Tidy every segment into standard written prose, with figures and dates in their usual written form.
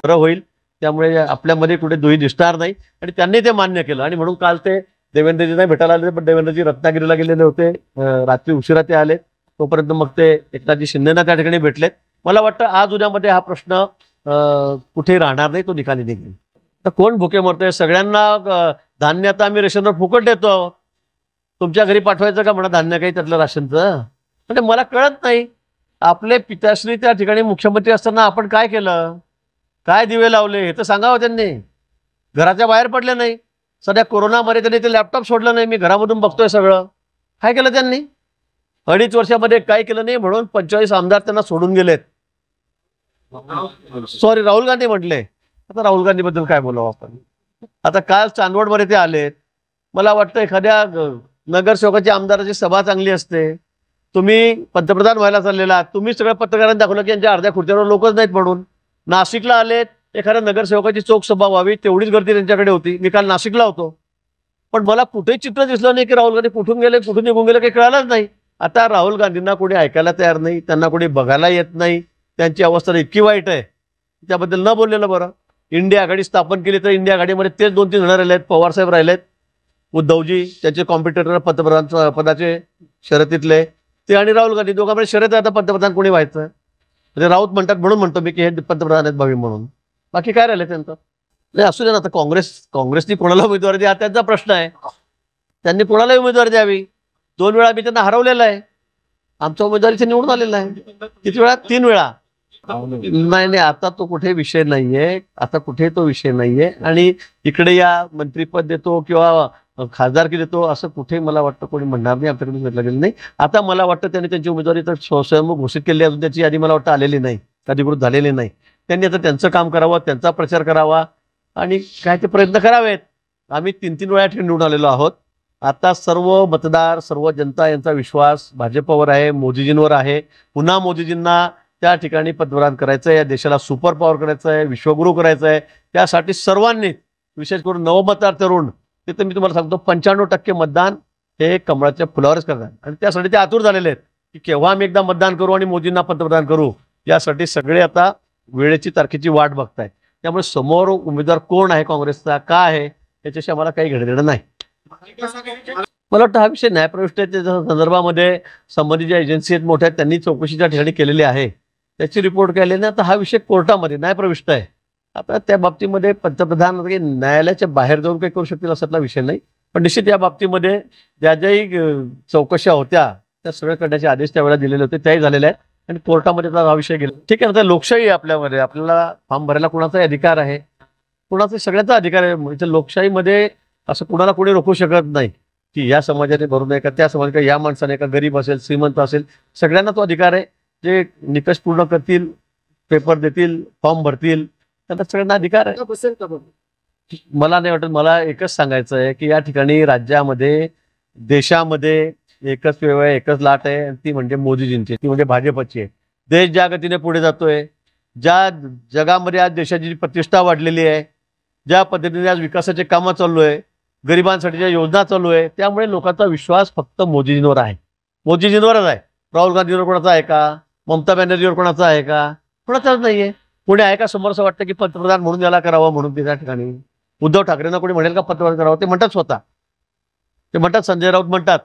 बरं होईल, त्यामुळे आपल्यामध्ये कुठे दुही दिसणार नाही आणि त्यांनी ते मान्य केलं आणि म्हणून काल ते देवेंद्रजींना भेटायला आले, पण देवेंद्रजी रत्नागिरीला गेलेले होते, रात्री उशिरा ते आले, तोपर्यंत मग ते एकनाथजी शिंदेना त्या ठिकाणी भेटलेत. मला वाटतं आज उद्यामध्ये हा प्रश्न कुठे राहणार नाही, तो निकाली निघेल. तर कोण भुके मरतोय? सगळ्यांना धान्य आता आम्ही रेशनवर फुकट देतो, तुमच्या घरी पाठवायचं का म्हणा धान्य काही त्यातलं राशनचं? म्हणजे मला कळत नाही, आपले पिताश्री त्या ठिकाणी मुख्यमंत्री असताना आपण काय केलं, काय दिवे लावले हे तर सांगावं त्यांनी. घराच्या बाहेर पडले नाही, सध्या कोरोनामध्ये त्यांनी ते लॅपटॉप सोडलं नाही, मी घरामधून बघतोय सगळं. काय केलं त्यांनी? 2.5 वर्षामध्ये काय केलं नाही म्हणून 45 आमदार त्यांना सोडून गेलेत. सॉरी, राहुल गांधी म्हटले. आता राहुल गांधी बद्दल काय बोलावं आपण? आता काल चांदवडमध्ये ते आलेत. मला वाटतं एखाद्या नगरसेवकाची आमदाराची सभा चांगली असते, तुम्ही पंतप्रधान व्हायला चाललेला, तुम्ही सगळ्या पत्रकारांनी दाखवलं की यांच्या अर्ध्या खुर्च्यावर लोकच नाहीत म्हणून. नाशिकला आलेत, एखाद्या नगरसेवकाची चोख सभा व्हावी तेवढीच गर्दी त्यांच्याकडे होती. मी काल नाशिकला होतो, पण मला कुठेही चित्र दिसलं नाही की राहुल गांधी कुठून गेले कुठून निघून गेले, काही कळालंच नाही. आता राहुल गांधींना कोणी ऐकायला तयार नाही, त्यांना कोणी बघायला येत नाही, त्यांची अवस्था इतकी वाईट आहे, त्याबद्दल न बोललेलं बरं. इंडिया आघाडी स्थापन केली तर इंडिया आघाडीमध्ये तेच 2-3 जण राहिले आहेत. पवारसाहेब राहिलेत, उद्धवजी त्याचे कॉम्पिटिटर पंतप्रधान पदाचे शर्यतीतले ते, आणि राहुल गांधी, दोघांमध्ये शर्यत आहे आता पंतप्रधान कोणी व्हायचं. म्हणजे राऊत म्हणतात म्हणून म्हणतो मी की हे पंतप्रधान आहेत भावी म्हणून, बाकी काय राहिले त्यांचं? नाही असू दे ना. आता काँग्रेसनी कोणाला उमेदवारी द्या त्यांचा प्रश्न आहे, त्यांनी कोणालाही उमेदवारी द्यावी. 2 वेळा मी त्यांना हरवलेलं आहे, आमचा उमेदवारीचे निवडून आलेला आहे. किती वेळा? 3 वेळा. नाही, आता तो कुठे विषय नाहीये, आता कुठे तो विषय नाहीये. आणि इकडे या मंत्रीपद देतो किंवा खासदारकी देतो असं कुठे मला वाटतं कोणी म्हणणार नाही, आमच्याकडे घेतलं गेलं नाही. आता मला वाटतं त्यांनी त्यांची उमेदवारी तर स्वयंभू घोषित केली, अजून त्याची यादी मला वाटतं आलेली नाही, अधिकृत झालेली नाही. त्यांनी आता त्यांचं काम करावं, त्यांचा प्रचार करावा आणि काय ते प्रयत्न करावेत. आम्ही 3-3 वेळा निवडून आलेलो आहोत. आता सर्व मतदार, सर्व जनता यांचा विश्वास भाजपवर आहे, मोदीजींवर आहे. पुन्हा मोदीजींना त्या ठिकाणी पंतप्रधान करायचं आहे, या देशाला सुपर पॉवर करायचं आहे, विश्वगुरू करायचं आहे. त्यासाठी सर्वांनी, विशेष करून नवमतदार तरुण, ते तर मी तुम्हाला सांगतो 95% मतदान हे कमळाच्या फुलावरच करणार आणि त्यासाठी ते आतुर झालेले आहेत की केव्हा आम्ही एकदा मतदान करू आणि मोदींना पंतप्रधान करू. यासाठी सगळे आता वेळेची तारखेची वाट बघतायत. त्यामुळे समोर उमेदवार कोण आहे काँग्रेसचा, काय आहे, याच्याशी आम्हाला काही घेणं नाही. मला वाटतं हा विषय न्यायप्रविष्टेच्या संदर्भामध्ये संबंधित ज्या एजन्सी आहेत मोठ्या त्यांनी चौकशीच्या ठिकाणी केलेली आहे, त्याची रिपोर्ट केली नाही. आता हा विषय कोर्टामध्ये न्यायप्रविष्ट आहे. आता त्या बाबतीमध्ये पंतप्रधान न्यायालयाच्या बाहेर जाऊन काही करू शकतील असातला विषय नाही. पण निश्चित या बाबतीमध्ये ज्या ज्याही चौकशा होत्या त्या सगळ्या करण्याचे आदेश त्यावेळेला दिलेले होते, त्याही झालेले आहेत आणि कोर्टामध्ये हा विषय गेला. ठीक आहे ना, लोकशाही आहे आपल्यामध्ये, आपल्याला फॉर्म भरायला कुणाचाही अधिकार आहे, कुणाचा सगळ्याचा अधिकार आहे. इथे लोकशाहीमध्ये असं कुणाला कोणी रोखू शकत नाही की या समाजाने भरू नये का त्या समाजाने, या माणसाने, का गरीब असेल श्रीमंत असेल, सगळ्यांना तो अधिकार आहे. जे निकष पूर्ण करतील, पेपर देतील, फॉर्म भरतील, त्यांना सगळ्यांना अधिकार आहे. मला नाही वाटत. मला एकच सांगायचं आहे की या ठिकाणी राज्यामध्ये, देशामध्ये एकच वेळ आहे, एकच लाट आहे, ती म्हणजे मोदीजींची, ती म्हणजे भाजपची आहे. देश ज्या गतीने पुढे जातोय, ज्या जगामध्ये आज देशाची प्रतिष्ठा वाढलेली आहे, ज्या पद्धतीने आज विकासाचे कामं चालू आहे, गरिबांसाठीच्या योजना चालू आहे, त्यामुळे लोकांचा विश्वास फक्त मोदीजींवर आहे, मोदीजींवरच आहे. राहुल गांधीवर कोणाचा आहे का? ममता बॅनर्जीवर कोणाचा आहे का? कोणाचाच नाहीये. कोणी आहे का समोर असं वाटतं की पंतप्रधान म्हणून याला करावं म्हणून? त्या ठिकाणी उद्धव ठाकरेंना कोणी म्हणेल का पंतप्रधान करावं? ते म्हणतात स्वतः, ते म्हणतात, संजय राऊत म्हणतात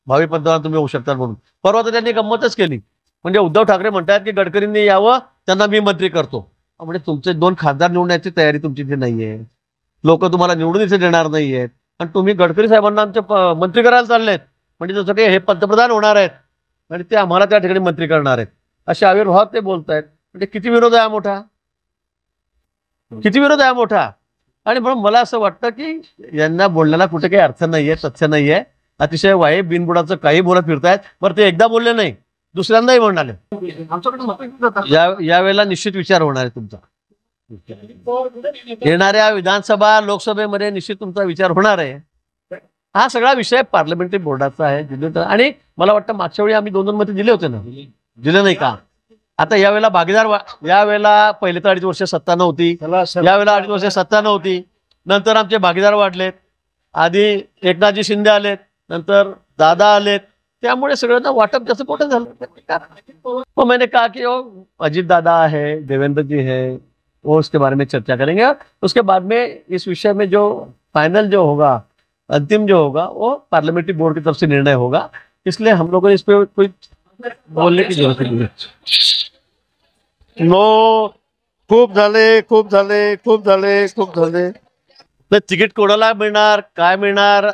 भावी पंतप्रधान तुम्ही होऊ शकतात म्हणून. परवा तर त्यांनी गंमतच केली, म्हणजे उद्धव ठाकरे म्हणतात की गडकरींनी यावं, त्यांना मी मंत्री करतो. म्हणजे तुमचे 2 खासदार निवडण्याची तयारी तुमची इथे नाहीये, लोक तुम्हाला निवडून इथे देणार नाहीयेत आणि तुम्ही गडकरी साहेबांना आमचे मंत्री करायला चाललेत. म्हणजे जसं काही हे पंतप्रधान होणार आहेत आणि ते आम्हाला त्या ठिकाणी मंत्री करणार आहेत, असे आविर्भाव ते बोलतायत. म्हणजे किती विरोध आहे मोठा, किती विरोध आहे मोठा. आणि म्हणून मला असं वाटतं की यांना बोलण्याला कुठे काही अर्थ नाहीये, तथ्य नाहीये, अतिशय वाईट बिनबुडाचं काही बोलत फिरतायत. बरं, ते एकदा बोलले नाही, दुसऱ्यांदाही म्हणाले. यावेळेला निश्चित विचार होणार आहे तुमचा, येणाऱ्या विधानसभा लोकसभेमध्ये निश्चित तुमचा विचार होणार आहे. हा सगळा विषय पार्लमेंटरी बोर्डाचा आहे. आणि मला वाटतं मागच्या वेळी आम्ही 2 मते दिले होते ना, दिले नाही का? आता यावेळेला भागीदार, यावेळेला पहिले तर 2.5 वर्ष सत्ता नव्हती, यावेळेला 2.5 वर्ष सत्ता नव्हती, नंतर आमचे भागीदार वाढलेत. आधी एकनाथजी शिंदे आलेत, नंतर दादा आलेत, त्यामुळे सगळ्यांना वाटप जसं कुठं झालं. मैंने कहा की अजित दादा है, देवेंद्र जी है, वो उसके बारे में चर्चा करेंगे। और उसके बाद में इस विषय में जो फाइनल जो होगा, अंतिम जो होगा, वो पार्लियामेंट्री बोर्ड की तरफ से निर्णय होगा। इसलिए हम लोगों ने इस पर कोई बोलने की जरूरत नहीं है। नो, खूप झाले। नाही, तिकीट कोणाला मिळणार, काय मिळणार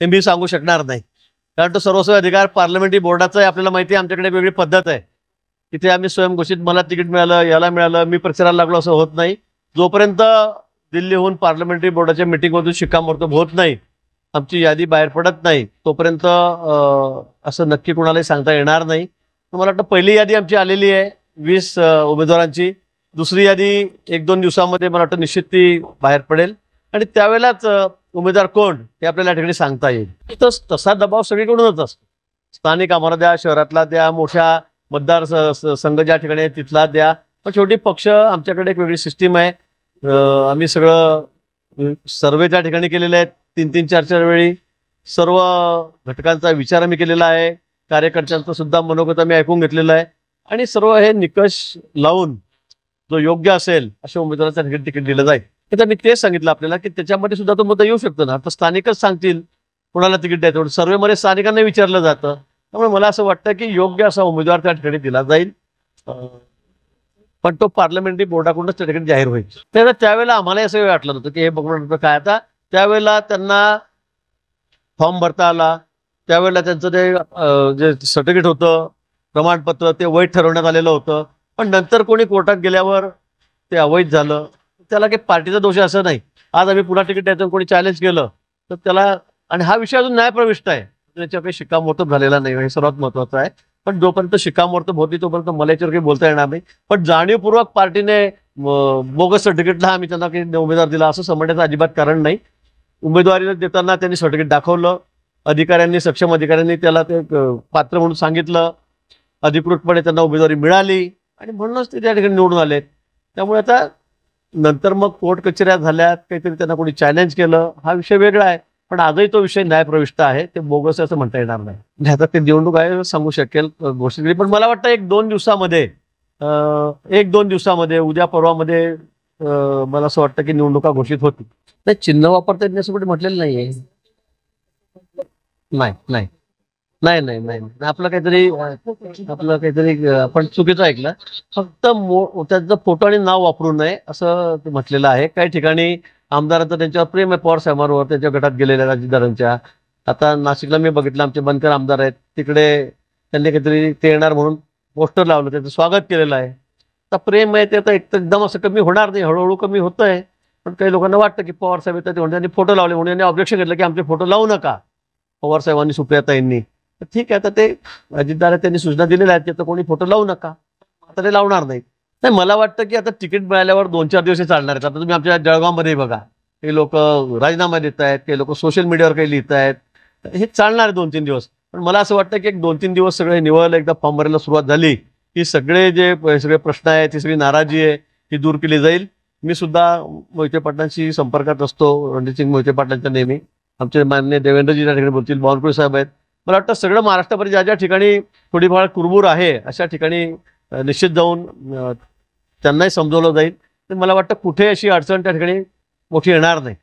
हे मी सांगू शकणार नाही, कारण तो सर्वस्व अधिकार पार्लमेंटरी बोर्डाचा आहे। आपल्याला माहिती आहे आमच्याकडे वेगळी पद्धत आहे, तिथे आम्ही स्वयंघोषित मला तिकीट मिळालं, याला मिळालं, मी प्रचाराला लागलो असं होत नाही। जोपर्यंत दिल्लीहून पार्लमेंटरी बोर्डाच्या मीटिंगमधून शिक्कामोर्तब होत नाही, आमची यादी बाहेर पडत नाही, तोपर्यंत असं नक्की कोणालाही सांगता येणार नाही। मला वाटतं पहिली यादी आमची आलेली आहे 20 उमेदवारांची, दुसरी यादी 1-2 दिवसामध्ये मला वाटतं निश्चित ती बाहेर पडेल आणि त्यावेळेलाच उमेदवार कोण हे आपल्याला या ठिकाणी सांगता येईल। तसा दबाव सगळीकडूनच असतो, स्थानिक आम्हाला द्या, शहरातला द्या, मोठ्या मतदार संघ ज्या ठिकाणी आहे तिथला द्या, पण शेवटी पक्ष आमच्याकडे एक वेगळी सिस्टीम आहे। आम्ही सगळं सर्वे त्या ठिकाणी केलेले आहेत, 3-3, 4-4 वेळी सर्व घटकांचा विचार आम्ही केलेला आहे, कार्यकर्त्यांचं सुद्धा मनोगत आम्ही ऐकून घेतलेलं आहे आणि सर्व हे निकष लावून जो योग्य असेल अशा उमेदवाराचं तिकीट दिलं जाईल। तर मी तेच सांगितलं आपल्याला की त्याच्यामध्ये सुद्धा तो मुद्दा येऊ शकतो ना, आता स्थानिकच सांगतील कोणाला तिकीट द्यायचं, सर्वेमध्ये स्थानिकांना विचारलं जातं। त्यामुळे मला असं वाटतं की योग्य असा उमेदवार त्या ठिकाणी दिला जाईल, पण तो पार्लमेंटरी बोर्डाकडूनच त्या ठिकाणी जाहीर होईल। त्यावेळेला आम्हाला असं वाटलं नव्हतं की हे बघून काय, आता त्यावेळेला त्यांना फॉर्म भरता आला, त्यावेळेला त्यांचं ते जे सर्टिफिकेट होतं, प्रमाणपत्र, ते वैध ठरवण्यात आलेलं होतं, पण नंतर कोणी कोर्टात गेल्यावर ते अवैध झालं। त्याला काही पार्टीचा दोष असं नाही, आज आम्ही पुन्हा तिकीट द्यायचं कोणी चॅलेंज केलं तर त्याला, आणि हा विषय अजून न्यायप्रविष्ट आहे, त्याच्यावर काही शिक्कामोर्तब झालेला नाही, हे सर्वात महत्वाचं आहे। पण जोपर्यंत शिक्कामोर्तब होती तोपर्यंत मला याच्यावर काही बोलता येणार नाही। पण जाणीवपूर्वक पार्टीने बोगस सर्टिफिकेटला आम्ही त्यांना काही उमेदवार दिला असं समजण्याचं अजिबात कारण नाही। उमेदवारी देताना त्यांनी सर्टिफिकेट दाखवलं, अधिकाऱ्यांनी, सक्षम अधिकाऱ्यांनी त्याला ते पात्र म्हणून सांगितलं, अधिकृतपणे त्यांना उमेदवारी मिळाली आणि म्हणूनच ते त्या ठिकाणी निवडून आलेत। त्यामुळे आता नंतर मग कोर्ट कचेऱ्या झाल्यात, काहीतरी त्यांना कोणी चॅलेंज केलं, हा विषय वेगळा आहे, पण आजही तो विषय न्यायप्रविष्ट आहे, ते बोगस असं म्हणता येणार नाही। आता ते निवडणूक आयोग सांगू शकेल घोषित केली, पण मला वाटतं 1-2 दिवसामध्ये उद्या परवामध्ये मला असं वाटतं की निवडणुका घोषित होतील। नाही, चिन्ह वापरता येत नाही असं कुठे म्हटलेलं नाहीये। नाही, आपलं काहीतरी आपण चुकीचं ऐकलं, फक्त त्यांचं फोटो आणि नाव वापरू नये असं म्हटलेलं आहे। काही ठिकाणी आमदारांचं त्यांच्यावर प्रेम आहे, पवार साहेबांवर, त्यांच्या गटात गेलेल्या अजितदारांच्या। आता नाशिकला मी बघितलं, आमचे बनकर आमदार आहेत, तिकडे त्यांनी काहीतरी ते येणार म्हणून पोस्टर लावलं, त्याचं स्वागत केलेलं आहे। आता प्रेम आहे ते आता एकदम असं कमी होणार नाही, हळूहळू कमी होतंय, पण काही लोकांना वाटतं की पवार साहेब येतात म्हणून त्यांनी फोटो लावले, म्हणून त्यांनी ऑब्जेक्शन घेतलं की आमचे फोटो लावू नका, पवार साहेबांनी, सुप्रियाताईंनी। ठीक आहे, आता ते अजितदार त्यांनी सूचना दिलेल्या आहेत की आता कोणी फोटो लावू नका, आता ते लावणार नाही। मला वाटतं की आता तिकीट मिळाल्यावर 2-4 दिवस चालणार आहेत। आता तुम्ही आमच्या जळगावमध्ये बघा, काही लोक राजीनामा देत आहेत, काही लोक सोशल मीडियावर काही लिहित आहेत, हे चालणार आहे 2-3 दिवस। पण मला असं वाटतं की 1-2-3 दिवस सगळे निवळ, एकदा फॉर्म भरायला सुरुवात झाली की सगळे प्रश्न आहेत, ती सगळी नाराजी आहे ती दूर केली जाईल। मी सुद्धा मोहिते पाटलांशी संपर्कात असतो, रणजितसिंग मोहिते पाटलांच्या नेहमी, आमचे माननीय देवेंद्रजी त्या ठिकाणी बोलतील, बावनकुळे साहेब आहेत। मला वाटतं सगळं महाराष्ट्रामध्ये ज्या ज्या ठिकाणी थोडीफार कुरबूर आहे अशा ठिकाणी निश्चित जाऊन त्यांनाही समजवलं जाईल। तर मला वाटतं कुठे अशी अडचण त्या ठिकाणी मोठी येणार नाही।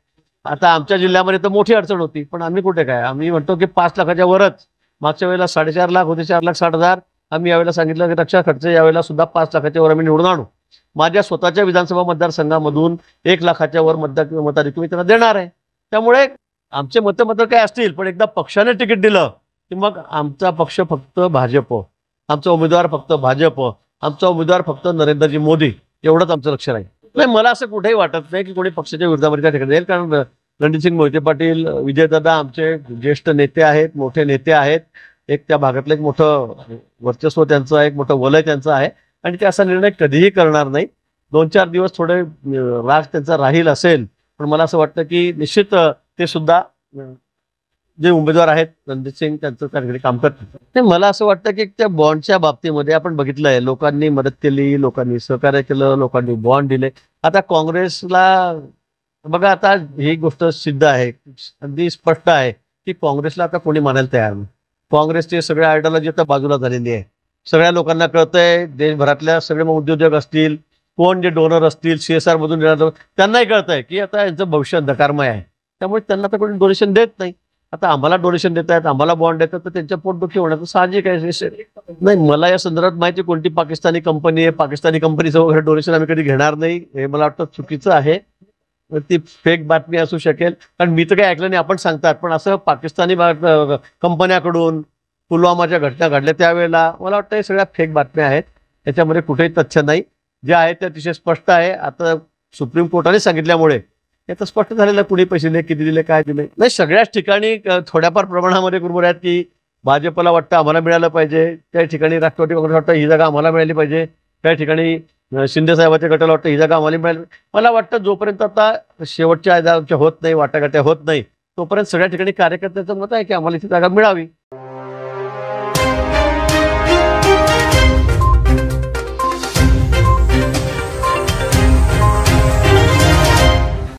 आता आमच्या जिल्ह्यामध्ये तर मोठी अडचण होती, पण आम्ही कुठे काय, आम्ही म्हणतो की 5 लाखाच्या वरच, मागच्या वेळेला 4.5 लाख होते, 4,60,000, आम्ही यावेळेला सांगितलं की रक्षा खर्च यावेळेला सुद्धा 5 लाखाच्या वर आम्ही निवडून आणू। माझ्या स्वतःच्या विधानसभा मतदारसंघामधून 1 लाखाच्या वर मताधिक्य मी त्यांना देणार आहे। त्यामुळे आमचे मतं काय असतील, पण एकदा पक्षाने तिकीट दिलं की मग आमचा पक्ष फक्त भाजप, आमचा उमेदवार फक्त भाजप, आमचा उमेदवार फक्त नरेंद्रजी मोदी, एवढंच आमचं लक्ष राहील। नाही, मला असं कुठेही वाटत नाही की कोणी पक्षाच्या विरोधामध्ये त्या ठिकाणी जाईल, कारण रणजितसिंग मोहिते पाटील, विजयदादा आमचे ज्येष्ठ नेते आहेत, मोठे नेते आहेत, एक त्या भागातलं एक मोठं वर्चस्व त्यांचं आहे, एक मोठं वलय त्यांचं आहे आणि ते असा निर्णय कधीही करणार नाही। 2-4 दिवस थोडे राग त्यांचा राहील असेल, पण मला असं वाटतं की निश्चित ते सुद्धा जे उमेदवार आहेत रणजितसिंग त्यांचं त्या ठिकाणी काम करतात। मला असं वाटतं की त्या बॉन्डच्या बाबतीमध्ये आपण बघितलंय, लोकांनी मदत केली, लोकांनी सहकार्य केलं, लोकांनी बॉन्ड दिले। आता काँग्रेसला बघा, आता ही गोष्ट सिद्ध आहे, अगदी स्पष्ट आहे की काँग्रेसला आता कोणी मानायला तयार नाही। काँग्रेसचे सगळ्या आयडियोलॉजी आता बाजूला झालेली आहे, सगळ्या लोकांना कळतंय, देशभरातल्या सगळे उद्योजक असतील, कोण जे डोनर असतील CSR मधून येणार त्यांनाही कळत आहे की आता यांचं भविष्य अंधकारमय आहे, त्यामुळे त्यांना तर कोणी डोनेशन देत नाही. आता आम्हाला डोनेशन देत आहेत, आम्हाला बॉन्ड देतात, तर त्यांच्या पोटदुखी होण्याचं साहजिक आहे. नाही, मला या संदर्भात माहिती कोणती पाकिस्तानी कंपनी आहे, पाकिस्तानी कंपनीचं वगैरे डोनेशन आम्ही कधी घेणार नाही, हे मला वाटतं चुकीचं आहे. ती फेक बातमी असू शकेल, कारण मी तर काही ऐकलं नाही, आपण सांगतात. पण असं पाकिस्तानी कंपन्याकडून पुलवामाच्या घटना घडल्या त्यावेळेला मला वाटतं हे सगळ्या फेक बातम्या आहेत, त्याच्यामध्ये कुठेही तथ्य नाही. जे आहे ते अतिशय स्पष्ट आहे. आता सुप्रीम कोर्टाने सांगितल्यामुळे हे तर स्पष्ट झालेलं, कुणी पैसे दिले, किती दिले, काय दिले. नाही, सगळ्याच ठिकाणी थोड्याफार प्रमाणामध्ये गुरमुर आहेत की भाजपला वाटतं आम्हाला मिळालं पाहिजे, काही ठिकाणी राष्ट्रवादी काँग्रेस वाटतं ही जागा आम्हाला मिळाली पाहिजे, काही ठिकाणी शिंदे साहेबांच्या गटाला वाटतं ही जागा आम्हाला मिळाली. मला वाटतं जोपर्यंत आता शेवटच्या आमच्या होत नाही, वाटाघाट्या होत नाही, तोपर्यंत सगळ्या ठिकाणी कार्यकर्त्याचं मत आहे की आम्हाला इथे जागा मिळावी.